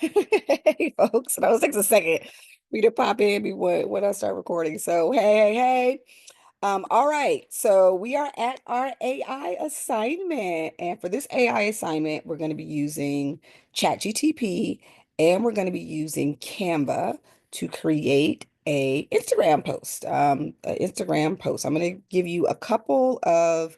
Hey, folks. And I was takes a second for me to pop in before when I start recording. So, hey. All right. So we are at our AI assignment. And for this AI assignment, we're going to be using ChatGTP and we're going to be using Canva to create a Instagram post. I'm going to give you a couple of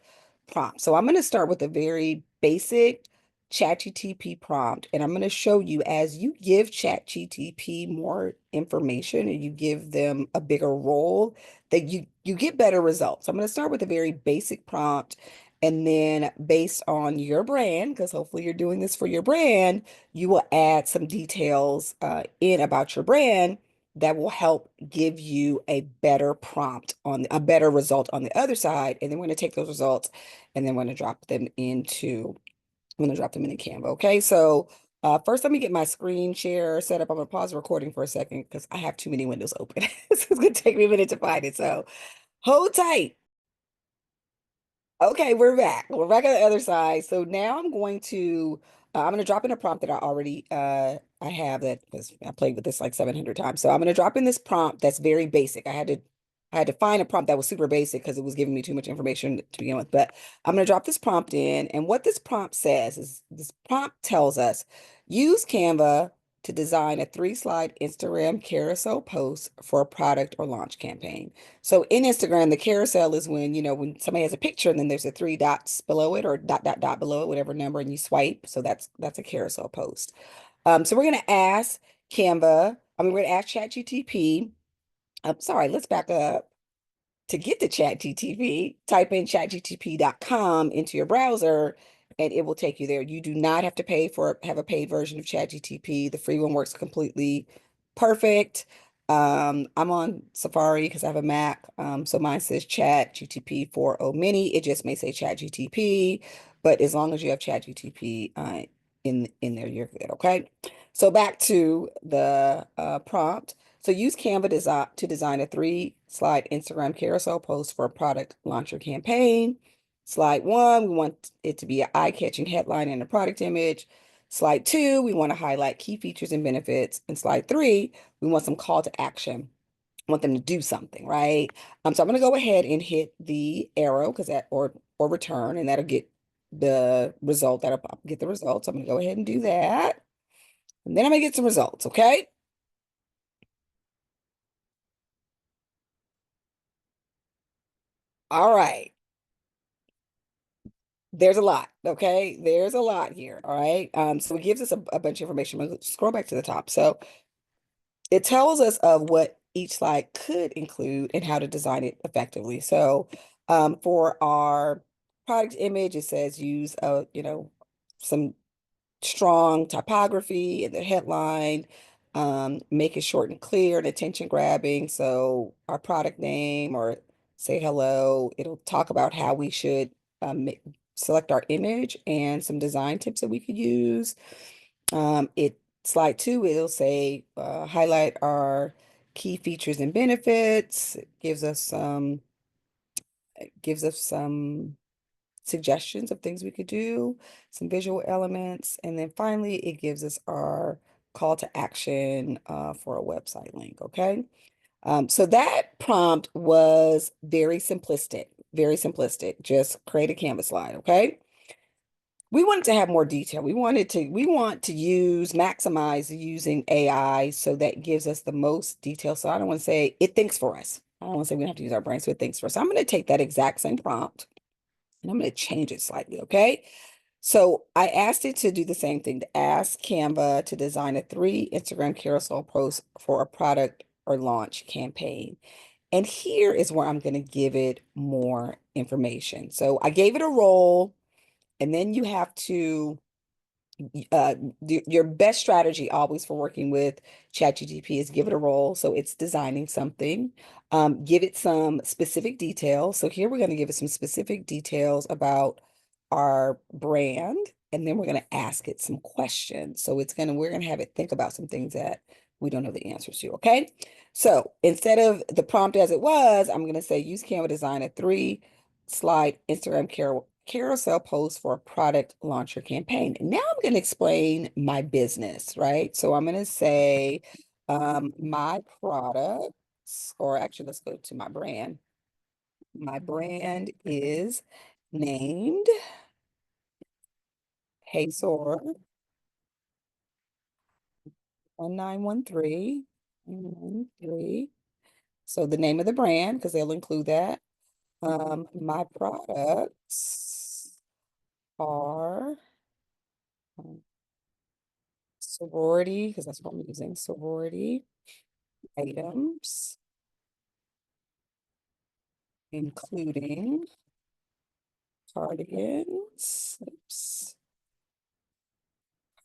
prompts. So I'm going to start with a very basic ChatGTP prompt, and I'm going to show you as you give ChatGTP more information and you give them a bigger role that you get better results. I'm going to start with a very basic prompt, and then based on your brand, because hopefully you're doing this for your brand, you will add some details in about your brand that will help give you a better prompt on a better result on the other side. And then we're going to take those results and then we're going to drop them into I'm going to drop them in Canva. Okay, so first let me get my screen share set up. I'm going to pause the recording for a second because I have too many windows open. So it's going to take me a minute to find it. So hold tight. Okay, we're back. We're back on the other side. So now I'm going to drop in a prompt that I have that because I played with this like 700 times. So I'm going to drop in this prompt that's very basic. I had to find a prompt that was super basic because it was giving me too much information to begin with. But I'm going to drop this prompt in, and what this prompt says is this prompt tells us use Canva to design a 3-slide Instagram carousel post for a product or launch campaign. So in Instagram, the carousel is when somebody has a picture and then there's a 3 dots below it or dot, dot, dot below it, whatever number, and you swipe. So that's a carousel post. So we're going to ask we're going to ask ChatGTP. I'm sorry, let's back up. To get to ChatGTP, type in chatgtp.com into your browser and it will take you there. You do not have to have a paid version of ChatGTP. The free one works completely perfect. I'm on Safari because I have a Mac. So mine says ChatGTP 4.0 mini. It just may say ChatGTP, but as long as you have ChatGTP in there, you're good. Okay. So back to the prompt. So use Canva to design a 3-slide Instagram carousel post for a product launcher campaign. Slide 1, we want it to be an eye-catching headline and a product image. Slide 2, we want to highlight key features and benefits. And slide 3, we want some call to action. I want them to do something, right? So I'm going to go ahead and hit the arrow because that or return, and that'll get the result. That'll get the results. I'm going to go ahead and do that. And then I'm going to get some results, okay? All right. There's a lot, okay? There's a lot here, all right? So it gives us a bunch of information. I'm gonna scroll back to the top. So it tells us of what each slide could include and how to design it effectively. So for our product image, it says use some strong typography in the headline, make it short and clear and attention grabbing. So our product name or say hello, it'll talk about how we should select our image and some design tips that we could use. It slide 2, it'll say highlight our key features and benefits. It gives us some suggestions of things we could do, some visual elements, and then finally it gives us our call to action for a website link, okay? So that prompt was very simplistic, just create a Canvas slide, okay? We wanted to have more detail. We want to maximize using AI so that gives us the most detail. So I don't want to say it thinks for us. I don't want to say we don't have to use our brain, so it thinks for us. So I'm going to take that exact same prompt and I'm going to change it slightly, okay? So I asked it to do the same thing, to ask Canva to design a 3 Instagram carousel post for a product or launch campaign. And here is where I'm going to give it more information. So I gave it a role, and then you have to uh, your best strategy always for working with ChatGPT is give it a role. So it's designing something. Give it some specific details. So here we're going to give it some specific details about our brand, and then we're going to ask it some questions. So we're going to have it think about some things that we don't know the answers to. Okay. So instead of the prompt as it was, I'm going to say use Canva design a 3-slide Instagram carousel post for a product launcher campaign. Now I'm going to explain my business, right? So I'm going to say my products, or actually, let's go to my brand. My brand is named Hazor 1913. So the name of the brand, because they'll include that. My products are sorority, because that's what I'm using, sorority items, including cardigans,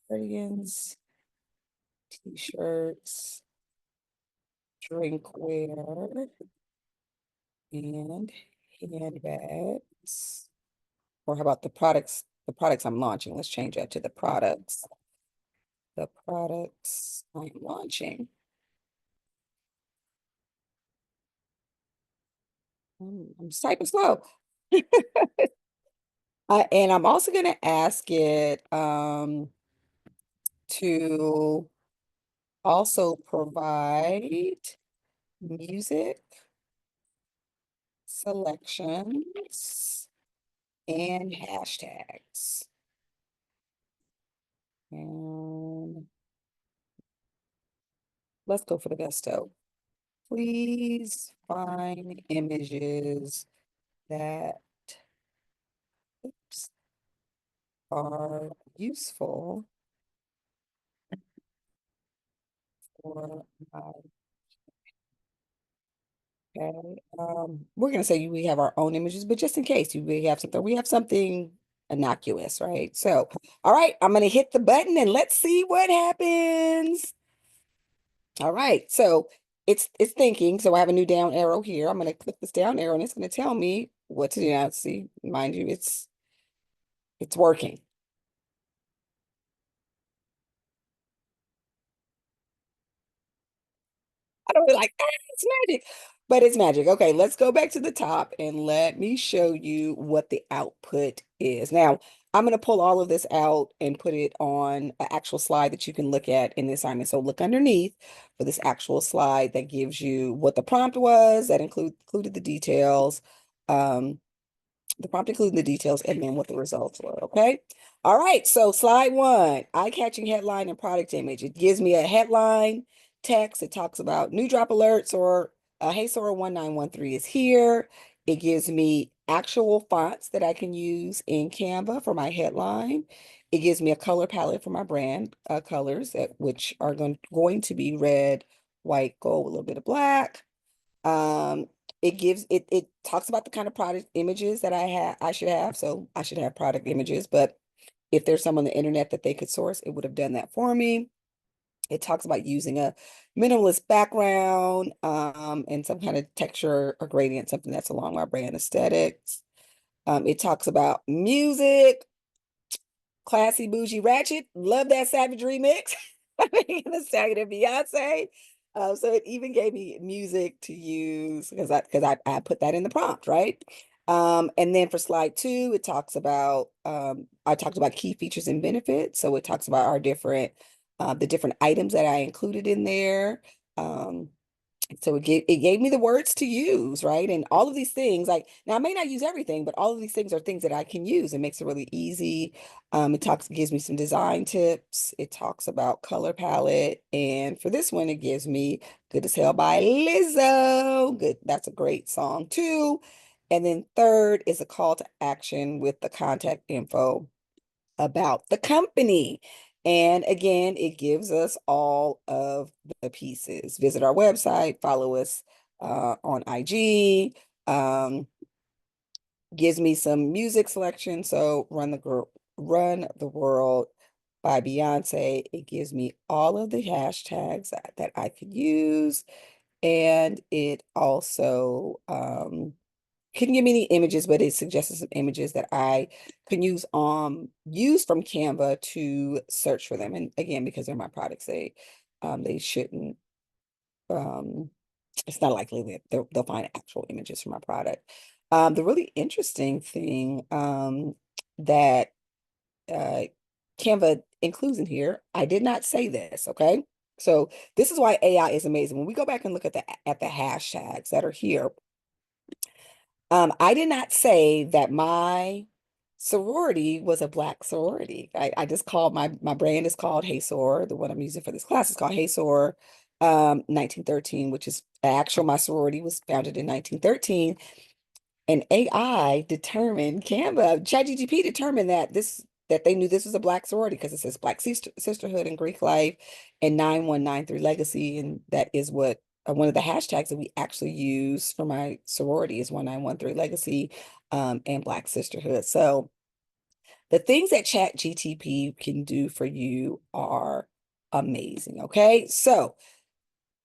cardigans, t-shirts, drinkware, and handbags. Or how about the products? The products I'm launching. Let's change that to the products. The products I'm launching. I'm just typing slow. And I'm also going to ask it to also provide music selections and hashtags. And let's go for the gusto. Please find images that oops, are useful for my okay. We're gonna say we have our own images, but just in case we have something innocuous, right? So, all right, I'm gonna hit the button and let's see what happens. All right, so it's thinking. So I have a new down arrow here. I'm gonna click this down arrow and it's gonna tell me what to do now. See, mind you, it's working. I don't be like, ah, it's magic, but it's magic. Okay, let's go back to the top and let me show you what the output is. Now, I'm going to pull all of this out and put it on an actual slide that you can look at in the assignment. So look underneath for this actual slide that gives you what the prompt was, that included the details. The prompt including the details and then what the results were, okay? All right, so slide one, eye-catching headline and product image. It gives me a headline text. It talks about new drop alerts or Hey Sora 1913 is here. It gives me actual fonts that I can use in Canva for my headline. It gives me a color palette for my brand colors, which are going to be red, white, gold, a little bit of black. Um, it talks about the kind of product images that I should have. So I should have product images, but if there's some on the internet that they could source, it would have done that for me. It talks about using a minimalist background, and some kind of texture or gradient, something that's along my brand aesthetics. It talks about music. Classy, bougie, ratchet. Love that Savage remix. The Stallion and Beyonce. So it even gave me music to use because I put that in the prompt, right? And then for slide two, it talks about I talked about key features and benefits. So it talks about our different the different items that I included in there. Um, so it gave me the words to use, right? And all of these things, like now I may not use everything, but all of these things are things that I can use. It makes it really easy. Gives me some design tips. It talks about color palette. And for this one, it gives me Good as Hell by Lizzo. Good, that's a great song too. And then third is a call to action with the contact info about the company. And again, it gives us all of the pieces. Visit our website, follow us on IG, gives me some music selection. So Run the World by Beyonce. It gives me all of the hashtags that I could use. And it also couldn't give me any images, but it suggested some images that I can use from Canva to search for them. And again, because they're my products, they shouldn't um it's not likely that they'll find actual images for my product. The really interesting thing that uh, Canva includes in here, I did not say this, okay? So this is why AI is amazing. When we go back and look at the hashtags that are here, I did not say that my sorority was a Black sorority. I just called my brand is called Hey Sor. The one I'm using for this class is called Hey Sor 1913, which is actual my sorority was founded in 1913. And AI determined, Canva, ChatGPT determined that they knew this was a Black sorority because it says Black Sisterhood and Greek Life and 9193 Legacy. And that is what one of the hashtags that we actually use for my sorority is 1913 Legacy and Black Sisterhood. So the things that ChatGPT can do for you are amazing. Okay. So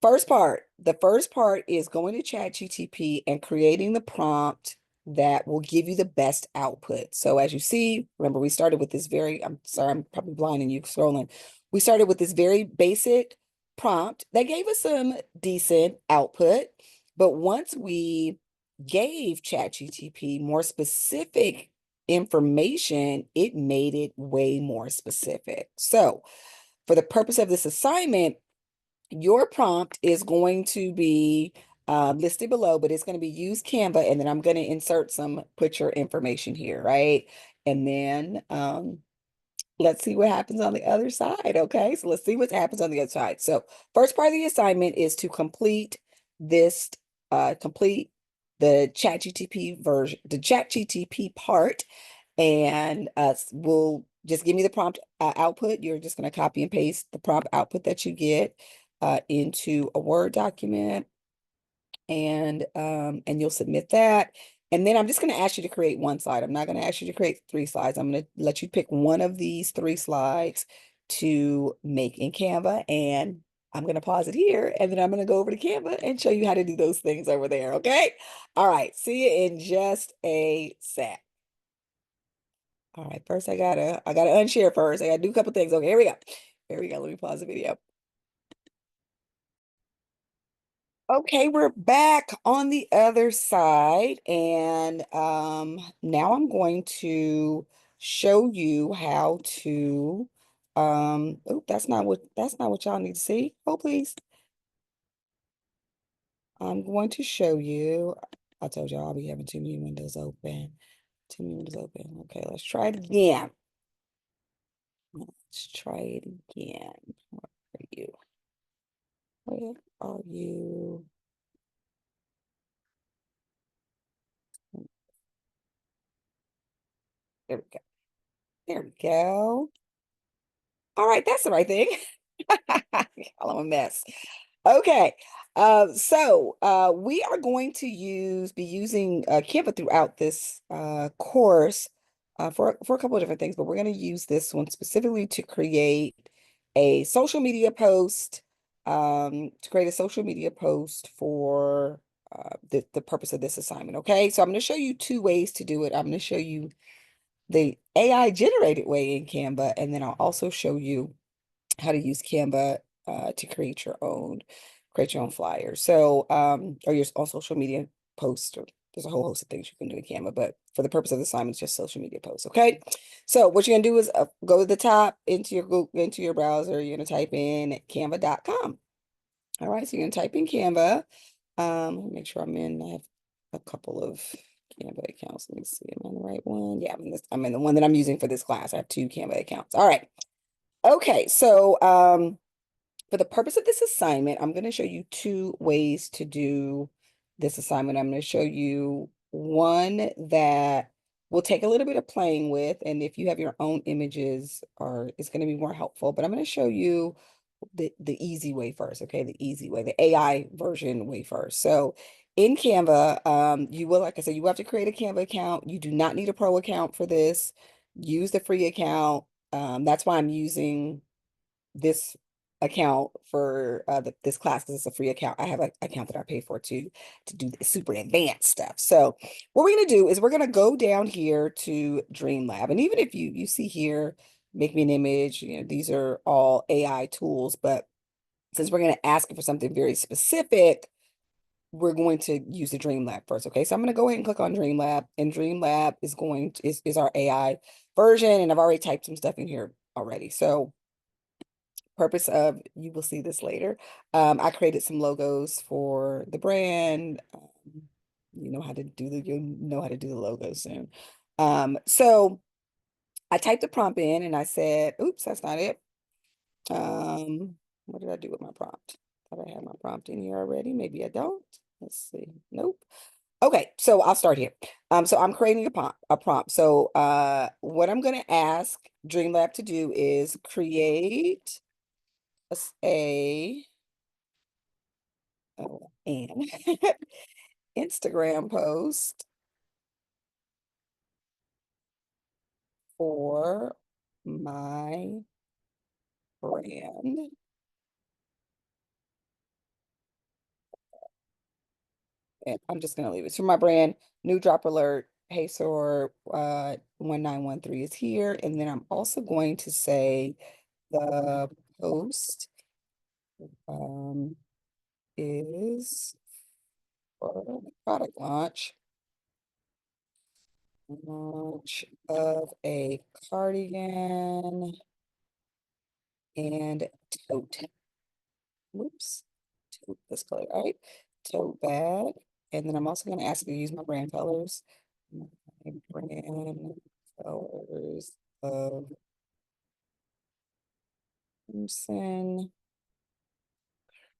the first part is going to ChatGPT and creating the prompt that will give you the best output. So as you see, remember we started with this I'm sorry, I'm probably blinding you scrolling. We started with this very basic prompt that gave us some decent output. But once we gave ChatGPT more specific information, it made it way more specific. So for the purpose of this assignment, your prompt is going to be listed below, but it's going to be use Canva, and then I'm going to insert some picture information here, right? And then let's see what happens on the other side, okay? So let's see what happens on the other side. So first part of the assignment is to complete this, complete the ChatGPT version, the ChatGPT part, and we'll just give me the prompt output. You're just going to copy and paste the prompt output that you get into a Word document, and you'll submit that. And then I'm just going to ask you to create one slide. I'm not going to ask you to create 3 slides. I'm going to let you pick one of these 3 slides to make in Canva. And I'm going to pause it here, and then I'm going to go over to Canva and show you how to do those things over there. Okay. All right. See you in just a sec. All right, first I gotta unshare first. I gotta do a couple things. Okay, here we go. Here we go. Let me pause the video. Okay, we're back on the other side, and now I'm going to show you how to oh, that's not what y'all need to see. Oh, please. I'm going to show you. I told y'all I'll be having too many windows open. Too many windows open. Okay, let's try it again. Let's try it again. Where are you? Where are you? There we go. There we go. All right, that's the right thing. I'm a mess. Okay. We are going to be using Canva throughout this course for a couple of different things, but we're going to use this one specifically to create a social media post, for the purpose of this assignment. Okay, so I'm going to show you 2 ways to do it. I'm going to show you the AI generated way in Canva, and then I'll also show you how to use Canva to create your own flyer. So, or your on social media posts, or there's a whole host of things you can do in Canva, but for the purpose of the assignment, it's just social media posts. Okay. So what you're gonna do is go to the top into your browser. You're gonna type in canva.com. All right. So you're gonna type in Canva. Let me make sure I have a couple of Canva accounts. Let me see. Am I in the right one? Yeah, I'm in the one that I'm using for this class. I have 2 Canva accounts. All right. Okay, so for the purpose of this assignment, I'm going to show you 2 ways to do this assignment. I'm going to show you one that will take a little bit of playing with, and if you have your own images, it's going to be more helpful. But I'm going to show you the easy way first, okay? The easy way, the AI version way first. So in Canva, like I said, you have to create a Canva account. You do not need a pro account for this. Use the free account. That's why I'm using this account for this class, because it's a free account. I have an account that I pay for to do the super advanced stuff. So what we're going to do is we're going to go down here to Dreamlab. And even if you see here, make me an image, these are all AI tools, but since we're going to ask for something very specific, we're going to use the Dreamlab first. Okay, so I'm going to go ahead and click on Dreamlab, and Dreamlab is going to, is our AI version, and I've already typed some stuff in here already. So purpose of, you will see this later. I created some logos for the brand. You know how to do the, you'll know how to do the logos soon. So I typed the prompt in and I said, oops, that's not it. What did I do with my prompt? Thought I had my prompt in here already. Maybe I don't. Let's see. Nope. Okay, so I'll start here. So I'm creating a prompt. So what I'm gonna ask Dreamlab to do is create a an Instagram post for my brand. And I'm just gonna leave it. It's for my brand, new drop alert. Hey, so 1913 is here. And then I'm also going to say the post um is for the product launch of a cardigan and tote. Whoops, tote this color, right? Tote bag. And then I'm also going to ask you to use my brand colors. My brand colors of crimson,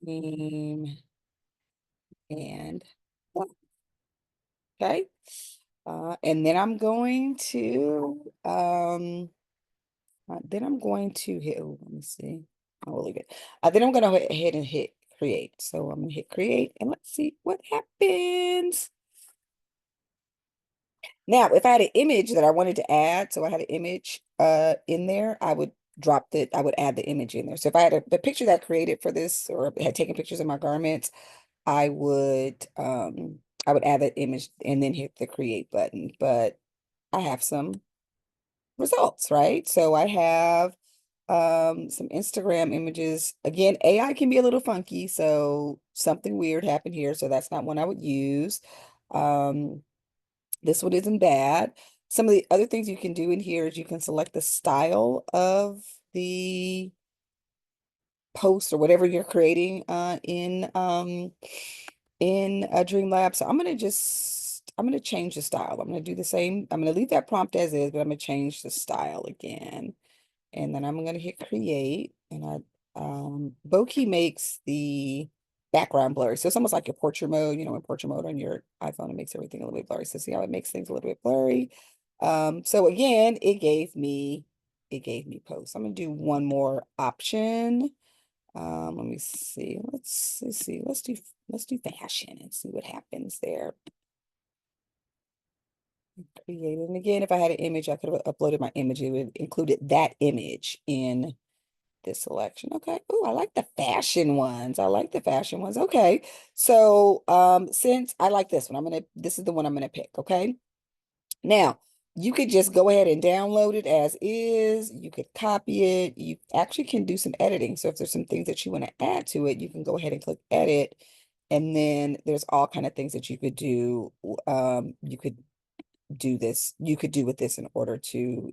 cream, and black. Okay. And then I'm going to then I'm going to hit, oh, let me see. I will leave it. Then I'm going to go ahead and hit create. So I'm going to hit create and let's see what happens. Now, if I had an image that I wanted to add, so I had an image in there, I would add the image in there. So if I had the picture that I created for this or had taken pictures of my garments, I would add that image and then hit the create button. But I have some results, right? So I have some Instagram images. Again, AI can be a little funky, so something weird happened here, so that's not one I would use. Um, this one isn't bad. Some of the other things you can do in here is you can select the style of the post or whatever you're creating in a Dreamlab. So I'm gonna change the style. I'm gonna do the same. I'm gonna leave that prompt as is, but I'm gonna change the style again. And then I'm gonna hit create, and Bokeh makes the background blurry. So it's almost like your portrait mode, in portrait mode on your iPhone, it makes everything a little bit blurry. So see how it makes things a little bit blurry. So again, it gave me posts. I'm gonna do one more option. Let me see. Let's see. Let's do fashion and see what happens there. Create it. And again, if I had an image, I could have uploaded my image. It would included that image in this selection. Okay. Oh, I like the fashion ones. I like the fashion ones. Okay. So since I like this one, this is the one I'm gonna pick. Okay. Now, you could just go ahead and download it as is. You could copy it. You actually can do some editing. So if there's some things that you want to add to it, you can go ahead and click edit. And then there's all kind of things that you could do. You could do with this in order to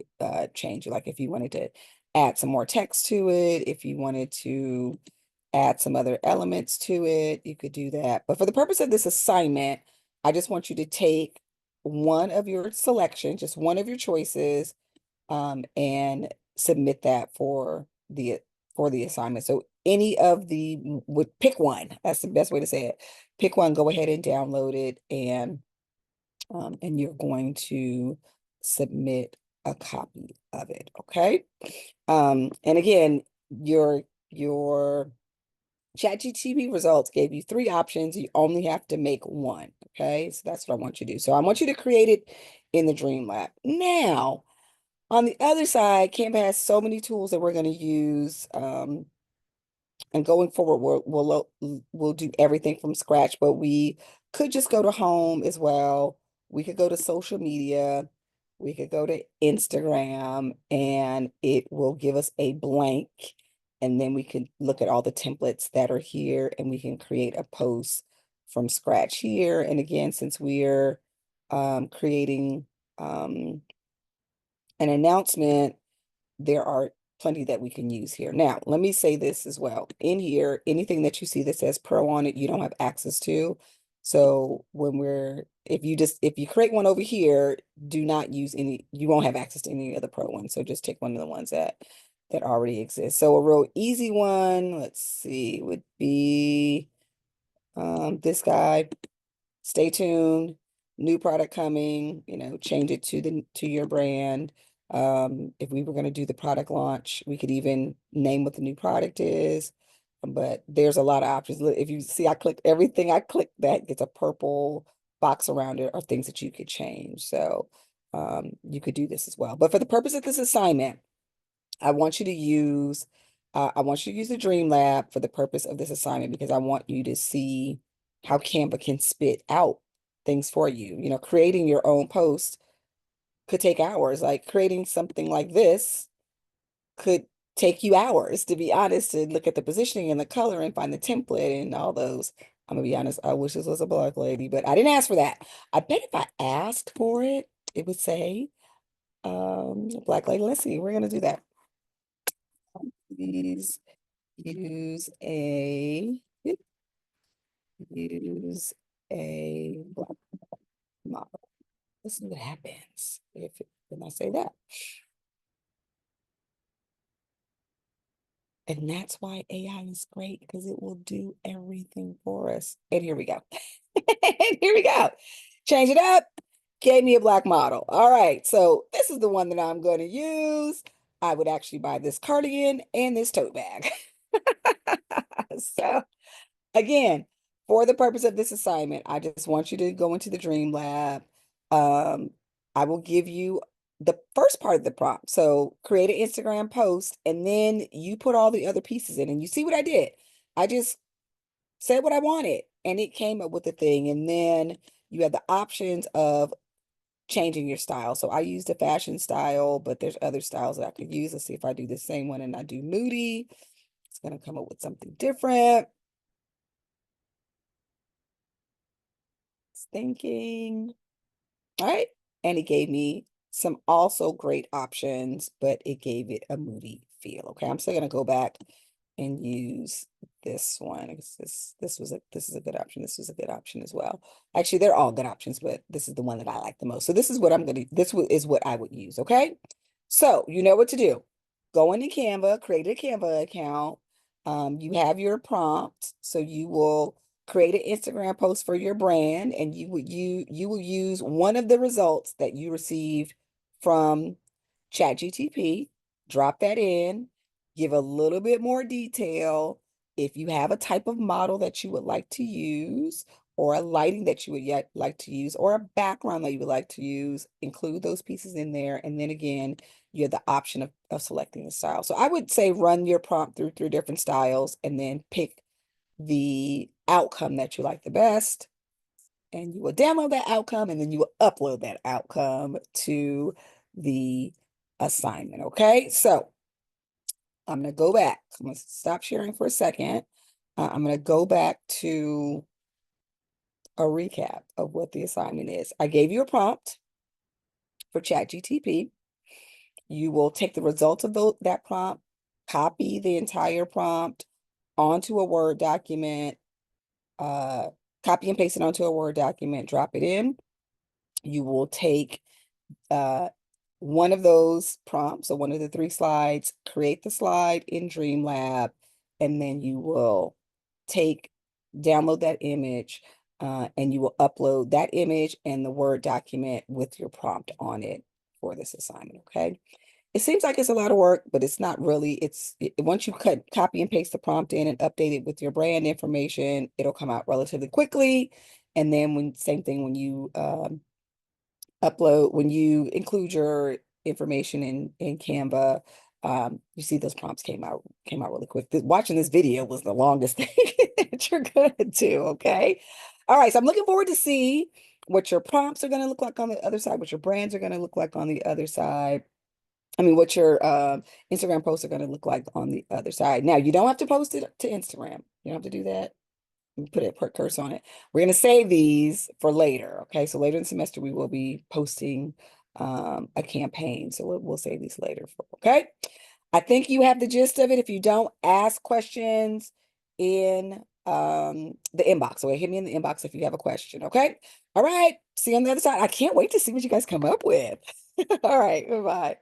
change it. Like if you wanted to add some more text to it, if you wanted to add some other elements to it, you could do that. But for the purpose of this assignment, I just want you to take one of your selections, just one of your choices, and submit that for the assignment. So any of the would pick one. That's the best way to say it. Pick one, go ahead and download it, and you're going to submit a copy of it. Okay. And again, your ChatGPT results gave you three options. You only have to make one. Okay. So that's what I want you to do. So I want you to create it in the Dreamlab. Now, on the other side, Canva has so many tools that we're going to use. And going forward, we'll do everything from scratch, but we could just go to home as well. We could go to social media. We could go to Instagram, and it will give us a blank. And then we can look at all the templates that are here, and we can create a post from scratch here. And again, since we're creating an announcement, there are plenty that we can use here. Now, let me say this as well. In here, anything that you see that says pro on it, you don't have access to. So if you create one over here, do not use any, you won't have access to any of the pro ones. So just take one of the ones that already exist. So a real easy one, let's see, would be this guy. Stay tuned. New product coming, change it to your brand. If we were going to do the product launch, we could even name what the new product is. But there's a lot of options. Look, if you see, I clicked everything I clicked that gets a purple box around it are things that you could change. So you could do this as well. But for the purpose of this assignment, I want you to use the Dream Lab for the purpose of this assignment because I want you to see how Canva can spit out things for you. Creating your own post could take hours. Like creating something like this could take you hours, to be honest, to look at the positioning and the color and find the template and all those. I'm gonna be honest, I wish this was a black lady, but I didn't ask for that. I bet if I asked for it, it would say black lady. Let's see, we're gonna do that. Please use a use a black model. Let's see what happens when I say that. And that's why AI is great because it will do everything for us. And here we go. And here we go. Change it up. Gave me a black model. All right. So this is the one that I'm going to use. I would actually buy this cardigan and this tote bag. So again, for the purpose of this assignment, I just want you to go into the Dream Lab. Um, I will give you the first part of the prompt. So create an Instagram post, and then you put all the other pieces in, and you see what I did. I just said what I wanted, and it came up with the thing. And then you have the options of changing your style. So I used a fashion style, but there's other styles that I could use. Let's see if I do the same one and I do moody. It's going to come up with something different. Thinking. All right. And it gave me some also great options, but it gave it a moody feel. Okay. I'm still gonna go back and use this one. This is a good option. This was a good option as well. Actually, they're all good options, but this is the one that I like the most. So this is what is what I would use. Okay. So you know what to do. Go into Canva, create a Canva account. You have your prompt. So you will create an Instagram post for your brand, and you will use one of the results that you received from ChatGTP, drop that in, give a little bit more detail. If you have a type of model that you would like to use, or a lighting that you would yet like to use, or a background that you would like to use, include those pieces in there. And then again, you have the option of selecting the style. So I would say run your prompt through three different styles and then pick the outcome that you like the best, and you will download that outcome, and then you will upload that outcome to the assignment. Okay, so I'm going to go back. I'm going to stop sharing for a second. I'm going to go back to a recap of what the assignment is. I gave you a prompt for ChatGTP. You will take the results of that prompt, copy the entire prompt onto a Word document, copy and paste it onto a Word document, drop it in. You will take one of those prompts, so one of the three slides, create the slide in Dreamlab, and then you will download that image, and you will upload that image and the Word document with your prompt on it for this assignment, okay? It seems like it's a lot of work, but it's not really. Once you copy and paste the prompt in and update it with your brand information, it'll come out relatively quickly. And then same thing when you when you include your information in Canva, you see those prompts came out really quick. Watching this video was the longest thing that you're gonna do, okay? All right, so I'm looking forward to see what your prompts are gonna look like on the other side, what your brands are gonna look like on the other side. I mean, what your Instagram posts are gonna look like on the other side. Now, you don't have to post it to Instagram. You don't have to do that. put a curse on it. We're going to save these for later. Okay. So later in the semester, we will be posting a campaign. So we'll save these later for, okay. I think you have the gist of it. If you don't, ask questions in the inbox. So hit me in the inbox if you have a question. Okay. All right. See you on the other side. I can't wait to see what you guys come up with. All right. Bye-bye.